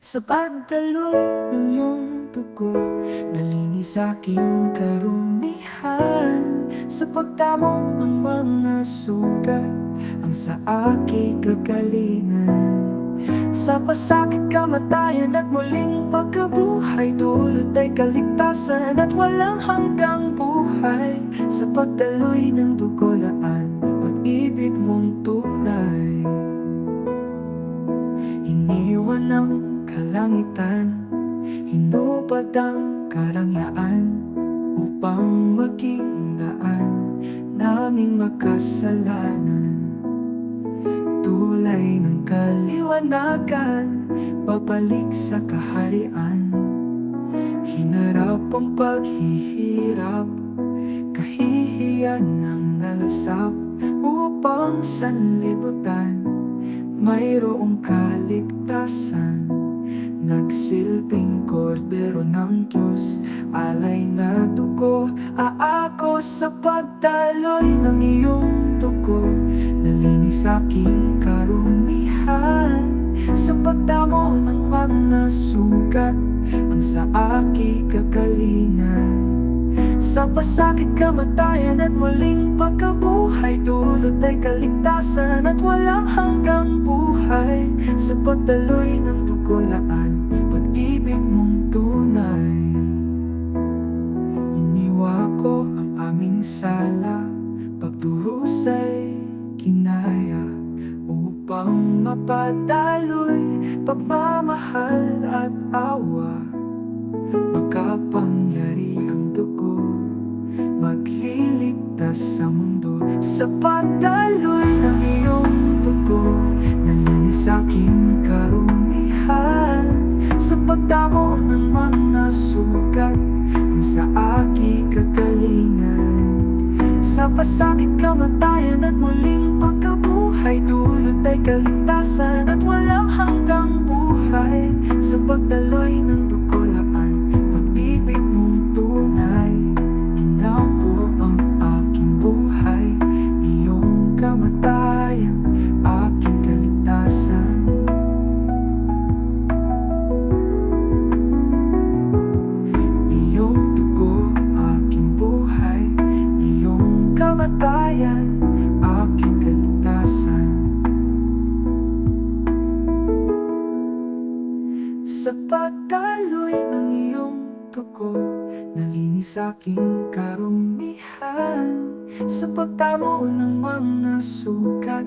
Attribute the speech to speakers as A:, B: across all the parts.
A: Sa pagdaloy ng iyong dugo, nalinis aking karumihan. Sa pagtamo ng mga sugat, ang sa aking kagalingan. Sa pasakit, kamatayan at muling pagkabuhay, dulot ay kaligtasan at walang hanggang buhay. Sa pagdaloy ng dugolaan, pag-ibig mong tunay. Iniwan ang kalangitan, hinubad ang karangyaan, upang maging daan naming makasalanan. Tulay ng kaliwanagan, babalik sa kaharian. Hinarap ang paghihirap, kahihiyan ng nalasap, upang sanlibutan mayroong kaligtasan. Nagsilbing kordero ng Diyos, alay na dugo, aako sa pagdaloy ng iyong dugo. Nalinis aking karumihan, sa pagdamo ng mga sugat, ang sa aking kagalingan. Sa pasakit, kamatayan at muling pagkabuhay, dulot ay kaligtasan at walang hanggang buhay. Sa pagdaloy ng dugolaan, pag-ibig mong tunay. Iniwa ko ang aming sala, pagdurusay kinaya, upang mapadaloy pagmamahal at awa. Makapangyari ang dugo, magliligtas sa mundo. Sa pagdaloy ng iyong dugo, nalinis aking karumihan. Sa pagdamo ng mga sugat, ang sa aking kagalingan. Sa pasakit, kamatayan at muling pagkabuhay, dulot ay kaligtasan at walang hanggang buhay. Sa pagdaloy ng dugolaan, pag-ibig mong tunay. Inaw ko ang aking buhay, iyong kamatayan, aking kaligtasan. Iyong dugo, aking buhay, iyong kamatayan, aking kaligtasan. Sa pagdaloy ng iyong dugo, nalinis aking karumihan. Sa pagtamo ng mga sugat,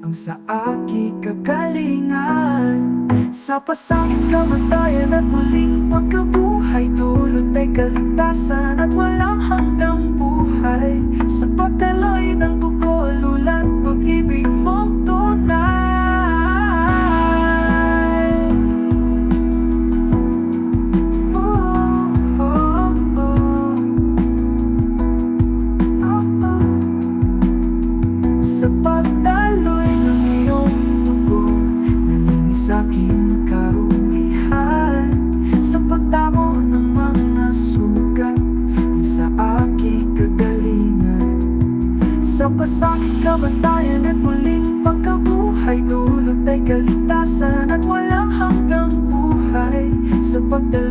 A: ang sa aking kagalingan. Sa pasakit, kamatayan at muling pagkabuhay, dulot ay kaligtasan at walang hanggang buhay. Sa pagdaloy ng dugo, lulan pag-ibig mong tunay. Sa pagdaloy ng iyong dugo, nalinis aking karumihan. Sa pagtamo ng mga sugat, ang sa aking kagalingan. Sa pasakit, kamatayan at muling pagkabuhay, dulot ay kaligtasan at walang hanggang buhay. Sa pagdaloy